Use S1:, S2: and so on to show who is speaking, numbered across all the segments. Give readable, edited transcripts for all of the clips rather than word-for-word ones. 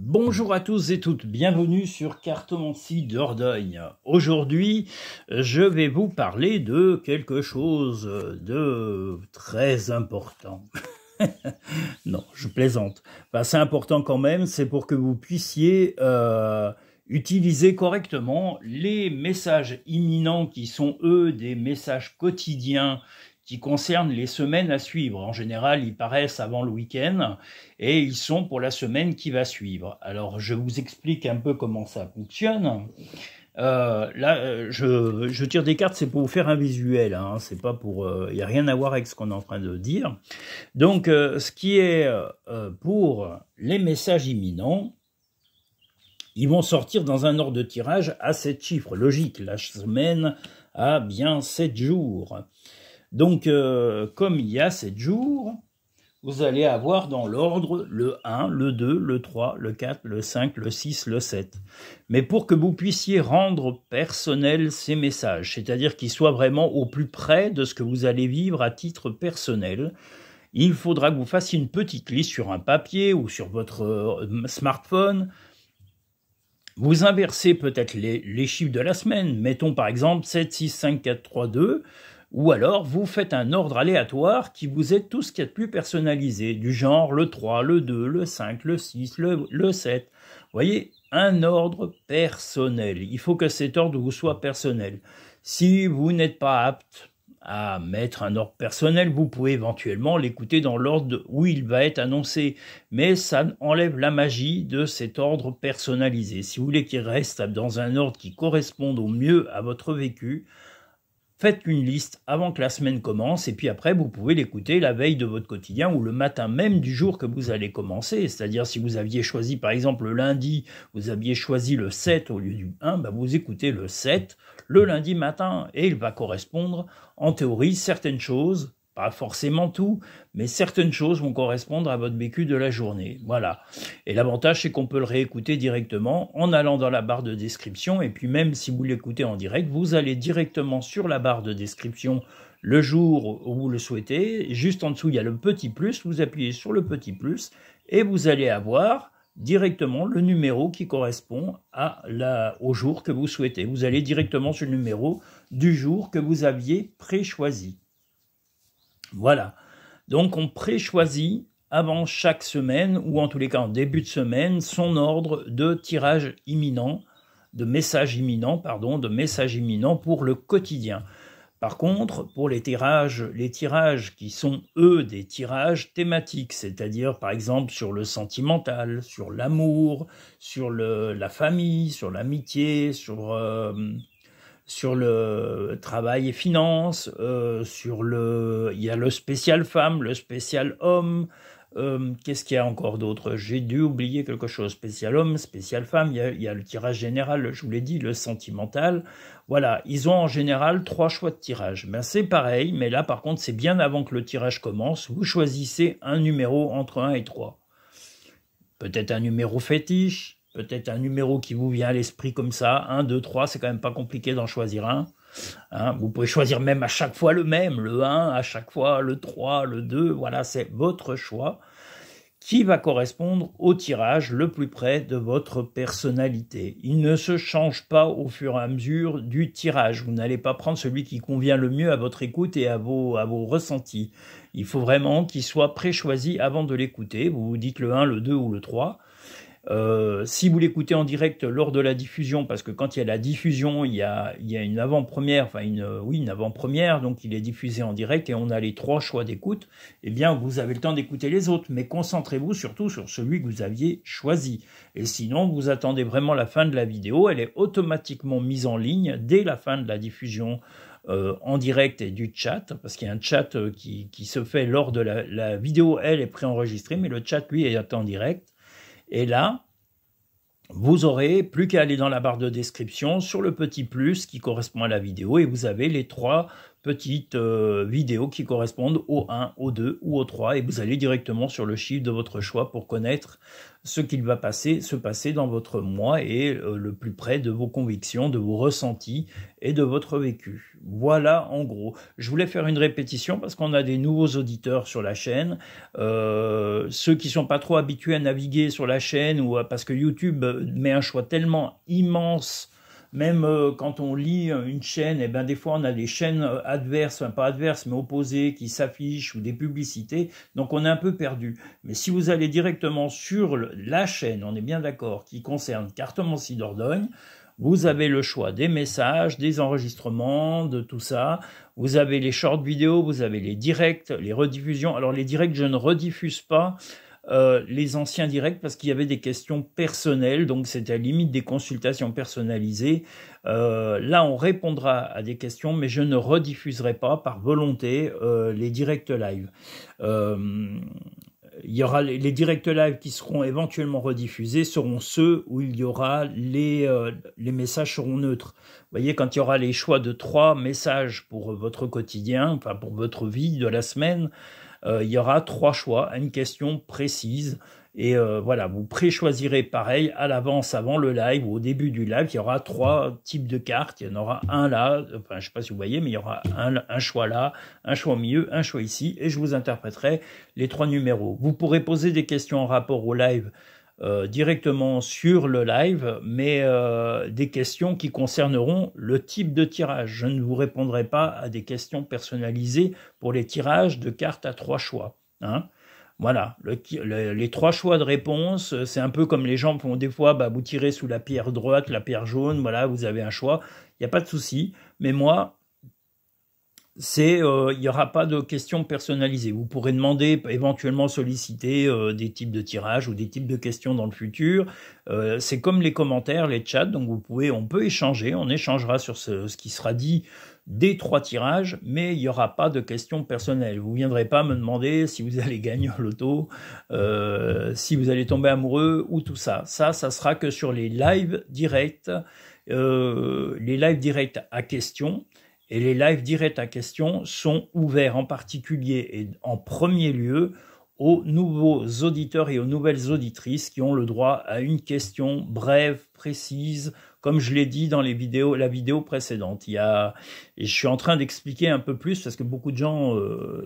S1: Bonjour à tous et toutes, bienvenue sur Cartomancie Dordogne. Aujourd'hui, je vais vous parler de quelque chose de très important. Non, je plaisante. Enfin, c'est important quand même, c'est pour que vous puissiez utiliser correctement les messages imminents qui sont, eux, des messages quotidiens qui concernent les semaines à suivre. En général, ils paraissent avant le week-end et ils sont pour la semaine qui va suivre. Alors, je vous explique un peu comment ça fonctionne. Je tire des cartes, c'est pour vous faire un visuel, hein, c'est pas pour, il n'y a rien à voir avec ce qu'on est en train de dire. Donc, ce qui est pour les messages imminents, ils vont sortir dans un ordre de tirage à 7 chiffres. Logique, la semaine a bien 7 jours. Donc, comme il y a 7 jours, vous allez avoir dans l'ordre le 1, le 2, le 3, le 4, le 5, le 6, le 7. Mais pour que vous puissiez rendre personnels ces messages, c'est-à-dire qu'ils soient vraiment au plus près de ce que vous allez vivre à titre personnel, il faudra que vous fassiez une petite liste sur un papier ou sur votre smartphone. Vous inversez peut-être les chiffres de la semaine. Mettons par exemple 7, 6, 5, 4, 3, 2. Ou alors, vous faites un ordre aléatoire qui vous est tout ce qu'il y a de plus personnalisé, du genre le 3, le 2, le 5, le 6, le 7. Vous voyez, un ordre personnel. Il faut que cet ordre vous soit personnel. Si vous n'êtes pas apte à mettre un ordre personnel, vous pouvez éventuellement l'écouter dans l'ordre où il va être annoncé. Mais ça enlève la magie de cet ordre personnalisé. Si vous voulez qu'il reste dans un ordre qui corresponde au mieux à votre vécu, faites une liste avant que la semaine commence et puis après vous pouvez l'écouter la veille de votre quotidien ou le matin même du jour que vous allez commencer. C'est-à-dire si vous aviez choisi par exemple le lundi, vous aviez choisi le 7 au lieu du 1, vous écoutez le 7 le lundi matin et il va correspondre en théorie certaines choses, pas forcément tout, mais certaines choses vont correspondre à votre vécu de la journée. Voilà. Et l'avantage, c'est qu'on peut le réécouter directement en allant dans la barre de description. Et puis même si vous l'écoutez en direct, vous allez directement sur la barre de description le jour où vous le souhaitez. Juste en dessous, il y a le petit plus. Vous appuyez sur le petit plus et vous allez avoir directement le numéro qui correspond au jour que vous souhaitez. Vous allez directement sur le numéro du jour que vous aviez pré-choisi. Voilà, donc on pré-choisit avant chaque semaine, ou en tous les cas en début de semaine, son ordre de tirage imminent, de message imminent pour le quotidien. Par contre, pour les tirages qui sont, eux, des tirages thématiques, c'est-à-dire, par exemple, sur le sentimental, sur l'amour, sur la famille, sur l'amitié, sur le travail et finances, il y a le spécial femme, le spécial homme, qu'est-ce qu'il y a encore d'autre? J'ai dû oublier quelque chose, spécial homme, spécial femme, il y a le tirage général, je vous l'ai dit, le sentimental, voilà, ils ont en général 3 choix de tirage, c'est pareil, mais là par contre c'est bien avant que le tirage commence, vous choisissez un numéro entre 1 et 3, peut-être un numéro fétiche, peut-être un numéro qui vous vient à l'esprit comme ça, 1, 2, 3, c'est quand même pas compliqué d'en choisir un. Hein, vous pouvez choisir même à chaque fois le même, le 1, à chaque fois le 3, le 2, voilà, c'est votre choix qui va correspondre au tirage le plus près de votre personnalité. Il ne se change pas au fur et à mesure du tirage. Vous n'allez pas prendre celui qui convient le mieux à votre écoute et à vos ressentis. Il faut vraiment qu'il soit pré-choisi avant de l'écouter. Vous vous dites le 1, le 2 ou le 3. Si vous l'écoutez en direct lors de la diffusion, parce que quand il y a la diffusion, il y a une avant-première, une avant-première, donc il est diffusé en direct et on a les 3 choix d'écoute, eh bien vous avez le temps d'écouter les autres, mais concentrez-vous surtout sur celui que vous aviez choisi. Et sinon, vous attendez vraiment la fin de la vidéo, elle est automatiquement mise en ligne dès la fin de la diffusion en direct et du chat, parce qu'il y a un chat qui se fait lors de la vidéo, elle est préenregistrée, mais le chat, lui, est en direct. Et là, vous aurez plus qu'à aller dans la barre de description sur le petit plus qui correspond à la vidéo et vous avez les 3 petites vidéos qui correspondent au 1, au 2 ou au 3 et vous allez directement sur le chiffre de votre choix pour connaître ce qu'il va se passer dans votre mois et le plus près de vos convictions, de vos ressentis et de votre vécu. Voilà en gros. Je voulais faire une répétition parce qu'on a des nouveaux auditeurs sur la chaîne. Ceux qui sont pas trop habitués à naviguer sur la chaîne ou parce que YouTube met un choix tellement immense. Même quand on lit une chaîne, et ben des fois on a des chaînes adverses, enfin pas adverses mais opposées qui s'affichent ou des publicités, donc on est un peu perdu. Mais si vous allez directement sur la chaîne, on est bien d'accord, qui concerne Cartomancie Dordogne, vous avez le choix des messages, des enregistrements, de tout ça. Vous avez les short vidéos, vous avez les directs, les rediffusions. Alors les directs, je ne rediffuse pas les anciens directs parce qu'il y avait des questions personnelles, donc c'était à la limite des consultations personnalisées. Là, on répondra à des questions, mais je ne rediffuserai pas par volonté les directs live. Il y aura les directs live qui seront éventuellement rediffusés, seront ceux où il y aura les messages seront neutres. Vous voyez, quand il y aura les choix de 3 messages pour votre quotidien, enfin pour votre vie de la semaine, il y aura 3 choix à une question précise. Et voilà, vous pré-choisirez pareil à l'avance, avant le live ou au début du live. Il y aura 3 types de cartes. Il y en aura un là, enfin je ne sais pas si vous voyez, mais il y aura un choix là, un choix au milieu, un choix ici. Et je vous interpréterai les 3 numéros. Vous pourrez poser des questions en rapport au live directement sur le live, mais des questions qui concerneront le type de tirage. Je ne vous répondrai pas à des questions personnalisées pour les tirages de cartes à 3 choix. Hein. Voilà, les 3 choix de réponse, c'est un peu comme les gens font des fois, bah, vous tirez sous la pierre droite, la pierre jaune, voilà, vous avez un choix, il n'y a pas de souci. Mais moi, il n'y aura pas de questions personnalisées. Vous pourrez demander, éventuellement solliciter des types de tirages ou des types de questions dans le futur. C'est comme les commentaires, les chats, donc on peut échanger, on échangera sur ce qui sera dit des 3 tirages, mais il n'y aura pas de questions personnelles. Vous ne viendrez pas me demander si vous allez gagner au loto, si vous allez tomber amoureux ou tout ça. Ça sera que sur les lives directs à questions. Et les lives directs à questions sont ouverts en particulier et en premier lieu aux nouveaux auditeurs et aux nouvelles auditrices qui ont le droit à une question brève, précise, comme je l'ai dit dans la vidéo précédente. Et je suis en train d'expliquer un peu plus parce que beaucoup de gens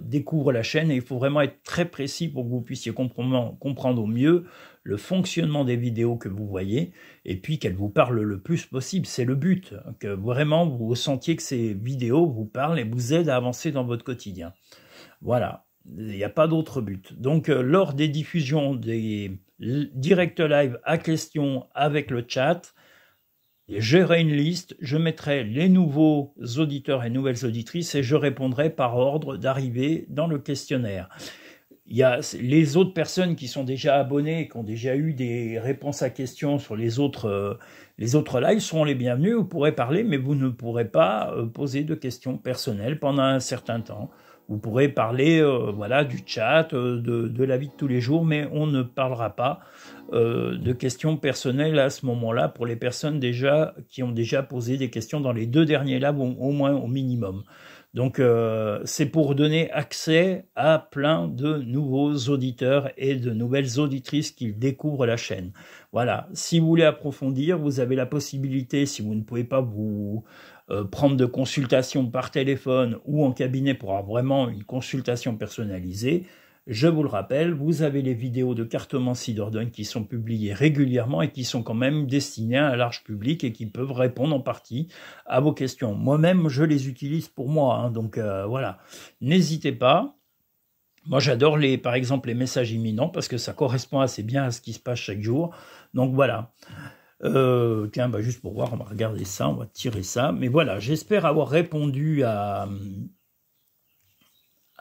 S1: découvrent la chaîne et il faut vraiment être très précis pour que vous puissiez comprendre au mieux le fonctionnement des vidéos que vous voyez et puis qu'elles vous parlent le plus possible. C'est le but, que vraiment vous sentiez que ces vidéos vous parlent et vous aident à avancer dans votre quotidien. Voilà. Il n'y a pas d'autre but. Donc, lors des diffusions des directs live à questions avec le chat, j'aurai une liste, je mettrai les nouveaux auditeurs et nouvelles auditrices et je répondrai par ordre d'arrivée dans le questionnaire. Il y a les autres personnes qui sont déjà abonnées, qui ont déjà eu des réponses à questions sur les autres lives seront les bienvenus. Vous pourrez parler, mais vous ne pourrez pas poser de questions personnelles pendant un certain temps. Vous pourrez parler voilà, du chat, de la vie de tous les jours, mais on ne parlera pas de questions personnelles à ce moment-là pour les personnes qui ont déjà posé des questions dans les 2 derniers lives, au moins au minimum. Donc c'est pour donner accès à plein de nouveaux auditeurs et de nouvelles auditrices qui découvrent la chaîne. Voilà, si vous voulez approfondir, vous avez la possibilité, si vous ne pouvez pas vous prendre de consultation par téléphone ou en cabinet pour avoir vraiment une consultation personnalisée, je vous le rappelle, vous avez les vidéos de Cartomancie Dordogne qui sont publiées régulièrement et qui sont quand même destinées à un large public et qui peuvent répondre en partie à vos questions. Moi-même, je les utilise pour moi, hein, donc voilà. N'hésitez pas. Moi, j'adore par exemple les messages imminents parce que ça correspond assez bien à ce qui se passe chaque jour. Donc voilà. Tiens, bah, juste pour voir, on va regarder ça, on va tirer ça. Mais voilà, j'espère avoir répondu à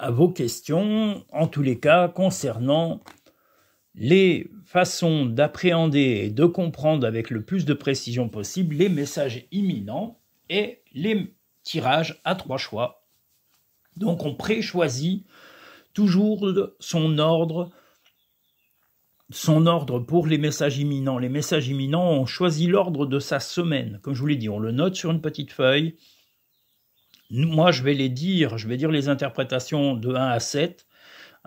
S1: vos questions, en tous les cas, concernant les façons d'appréhender et de comprendre avec le plus de précision possible les messages imminents et les tirages à 3 choix. Donc, on pré-choisit toujours son ordre pour les messages imminents. Les messages imminents, on choisit l'ordre de sa semaine. Comme je vous l'ai dit, on le note sur une petite feuille. Moi, je vais dire les interprétations de 1 à 7.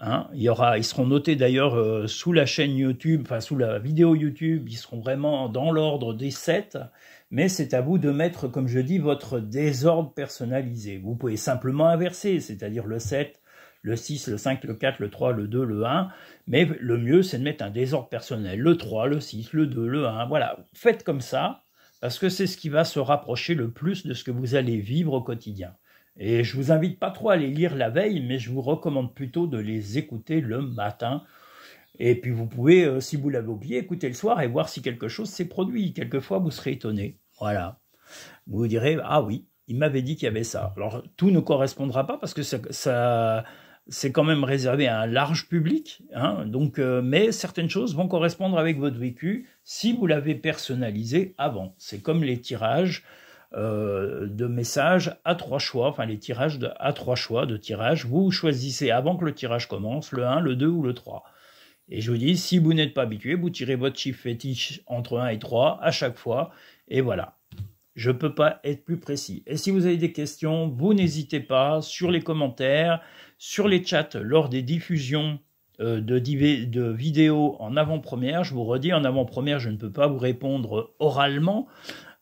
S1: Hein. Ils seront notés d'ailleurs sous la chaîne YouTube, enfin sous la vidéo YouTube, ils seront vraiment dans l'ordre des 7, mais c'est à vous de mettre, comme je dis, votre désordre personnalisé. Vous pouvez simplement inverser, c'est-à-dire le 7, le 6, le 5, le 4, le 3, le 2, le 1, mais le mieux c'est de mettre un désordre personnel, le 3, le 6, le 2, le 1, voilà, faites comme ça, parce que c'est ce qui va se rapprocher le plus de ce que vous allez vivre au quotidien. Et je vous invite pas trop à les lire la veille, mais je vous recommande plutôt de les écouter le matin. Et puis vous pouvez, si vous l'avez oublié, écouter le soir et voir si quelque chose s'est produit. Quelquefois, vous serez étonné. Voilà. Vous vous direz, ah oui, il m'avait dit qu'il y avait ça. Alors, tout ne correspondra pas parce que c'est quand même réservé à un large public. Hein, donc, mais certaines choses vont correspondre avec votre vécu si vous l'avez personnalisé avant. C'est comme les tirages. De messages à 3 choix, enfin les tirages à 3 choix de tirage. Vous choisissez avant que le tirage commence, le 1, le 2 ou le 3. Et je vous dis, si vous n'êtes pas habitué, vous tirez votre chiffre fétiche entre 1 et 3 à chaque fois, et voilà. Je ne peux pas être plus précis. Et si vous avez des questions, vous n'hésitez pas sur les commentaires, sur les chats lors des diffusions de vidéos en avant-première. Je vous redis, en avant-première, je ne peux pas vous répondre oralement,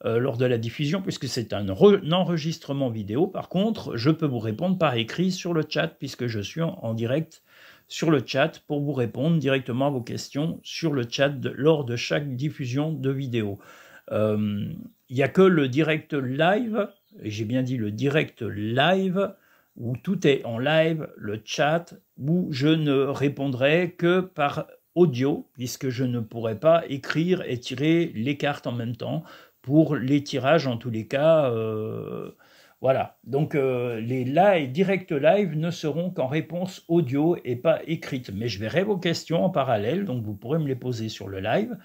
S1: lors de la diffusion, puisque c'est un enregistrement vidéo. Par contre, je peux vous répondre par écrit sur le chat, puisque je suis en direct sur le chat pour vous répondre directement à vos questions sur le chat lors de chaque diffusion de vidéo. Il n'y a que le direct live, et j'ai bien dit le direct live, où tout est en live, le chat, où je ne répondrai que par audio, puisque je ne pourrai pas écrire et tirer les cartes en même temps. Pour les tirages, en tous les cas, voilà. Donc, les direct live ne seront qu'en réponse audio et pas écrite. Mais je verrai vos questions en parallèle, donc vous pourrez me les poser sur le live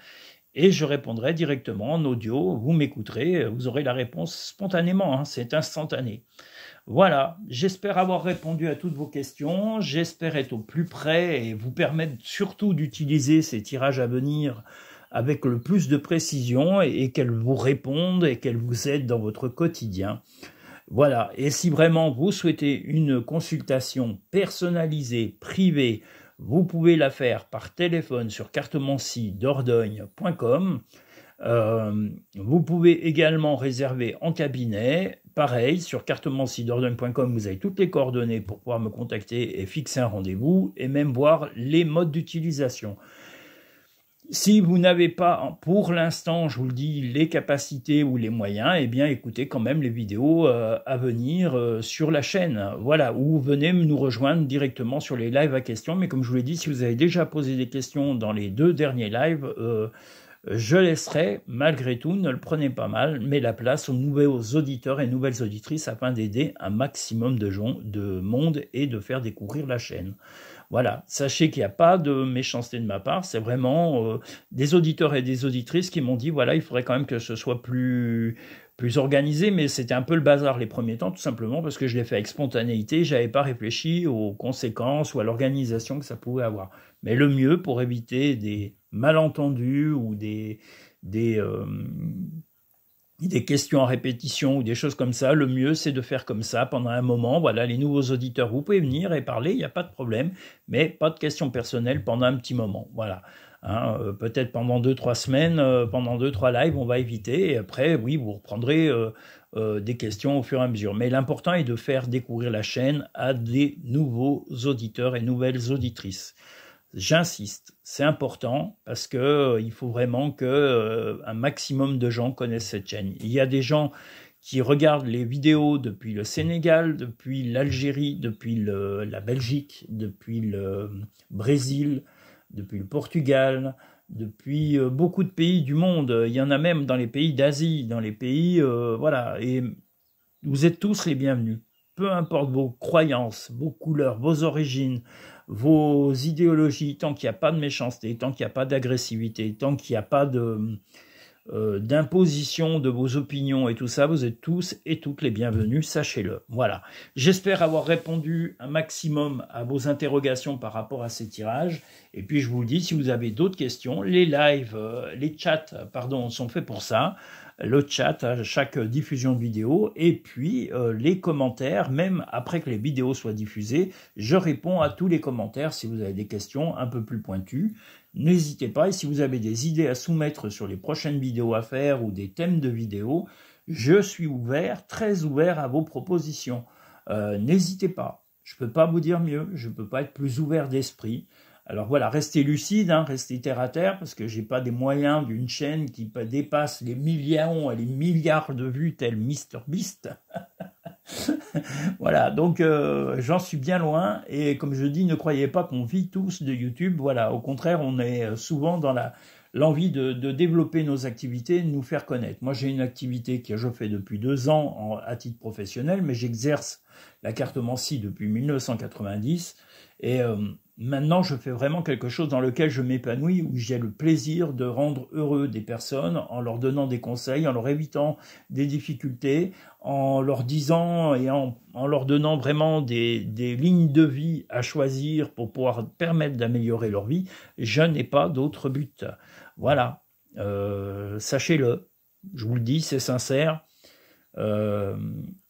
S1: et je répondrai directement en audio. Vous m'écouterez, vous aurez la réponse spontanément, hein, c'est instantané. Voilà, j'espère avoir répondu à toutes vos questions, j'espère être au plus près et vous permettre surtout d'utiliser ces tirages à venir avec le plus de précision et qu'elles vous répondent et qu'elles vous aident dans votre quotidien. Voilà, et si vraiment vous souhaitez une consultation personnalisée, privée, vous pouvez la faire par téléphone sur cartomancie-dordogne.com. Vous pouvez également réserver en cabinet. Pareil, sur cartomancie-dordogne.com, vous avez toutes les coordonnées pour pouvoir me contacter et fixer un rendez-vous et même voir les modes d'utilisation. Si vous n'avez pas, pour l'instant, je vous le dis, les capacités ou les moyens, eh bien, écoutez quand même les vidéos à venir sur la chaîne. Voilà, ou venez nous rejoindre directement sur les lives à questions. Mais comme je vous l'ai dit, si vous avez déjà posé des questions dans les 2 derniers lives, je laisserai, malgré tout, ne le prenez pas mal, mais la place aux nouveaux auditeurs et nouvelles auditrices afin d'aider un maximum de monde et de faire découvrir la chaîne. Voilà, sachez qu'il n'y a pas de méchanceté de ma part, c'est vraiment des auditeurs et des auditrices qui m'ont dit, voilà, il faudrait quand même que ce soit plus organisé, mais c'était un peu le bazar les premiers temps, tout simplement parce que je l'ai fait avec spontanéité, je n'avais pas réfléchi aux conséquences ou à l'organisation que ça pouvait avoir. Mais le mieux pour éviter des malentendus ou des questions à répétition ou des choses comme ça, le mieux c'est de faire comme ça pendant un moment. Voilà, les nouveaux auditeurs, vous pouvez venir et parler, il n'y a pas de problème, mais pas de questions personnelles pendant un petit moment. Voilà, hein, peut-être pendant 2-3 semaines, pendant 2-3 lives, on va éviter, et après, oui, vous reprendrez des questions au fur et à mesure. Mais l'important est de faire découvrir la chaîne à des nouveaux auditeurs et nouvelles auditrices. J'insiste, c'est important parce que il faut vraiment que un maximum de gens connaissent cette chaîne. Il y a des gens qui regardent les vidéos depuis le Sénégal, depuis l'Algérie, depuis la Belgique, depuis le Brésil, depuis le Portugal, depuis beaucoup de pays du monde. Il y en a même dans les pays d'Asie, dans les pays voilà. Et vous êtes tous les bienvenus. Peu importe vos croyances, vos couleurs, vos origines, vos idéologies, tant qu'il n'y a pas de méchanceté, tant qu'il n'y a pas d'agressivité, tant qu'il n'y a pas d'imposition de vos opinions et tout ça, vous êtes tous et toutes les bienvenus, sachez-le. Voilà. J'espère avoir répondu un maximum à vos interrogations par rapport à ces tirages. Et puis je vous le dis, si vous avez d'autres questions, les lives, les chats, pardon, sont faits pour ça. le chat à chaque diffusion de vidéo, et puis les commentaires, même après que les vidéos soient diffusées, je réponds à tous les commentaires si vous avez des questions un peu plus pointues. N'hésitez pas, et si vous avez des idées à soumettre sur les prochaines vidéos à faire ou des thèmes de vidéos, je suis ouvert, très ouvert à vos propositions. N'hésitez pas, je ne peux pas vous dire mieux, je ne peux pas être plus ouvert d'esprit. Alors voilà, restez lucide, hein, restez terre à terre, parce que j'ai pas des moyens d'une chaîne qui dépasse les millions et les milliards de vues tel MrBeast. Voilà, donc j'en suis bien loin, et comme je dis, ne croyez pas qu'on vit tous de YouTube. Voilà, au contraire, on est souvent dans l'envie de développer nos activités, de nous faire connaître. Moi, j'ai une activité que je fais depuis 2 ans à titre professionnel, mais j'exerce la cartomancie depuis 1990, et maintenant, je fais vraiment quelque chose dans lequel je m'épanouis, où j'ai le plaisir de rendre heureux des personnes en leur donnant des conseils, en leur évitant des difficultés, en leur disant et en leur donnant vraiment des lignes de vie à choisir pour pouvoir permettre d'améliorer leur vie. Je n'ai pas d'autre but. Voilà, sachez-le, je vous le dis, c'est sincère.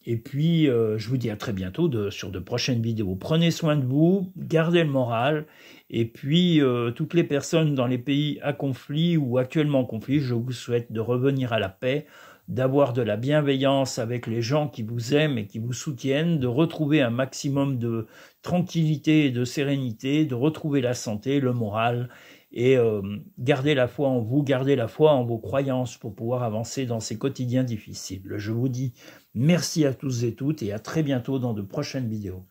S1: Et puis, je vous dis à très bientôt sur de prochaines vidéos. Prenez soin de vous, gardez le moral. Et puis, toutes les personnes dans les pays à conflit ou actuellement en conflit, je vous souhaite de revenir à la paix, d'avoir de la bienveillance avec les gens qui vous aiment et qui vous soutiennent, de retrouver un maximum de tranquillité et de sérénité, de retrouver la santé, le moral, et gardez la foi en vous, gardez la foi en vos croyances pour pouvoir avancer dans ces quotidiens difficiles. Je vous dis merci à tous et toutes et à très bientôt dans de prochaines vidéos.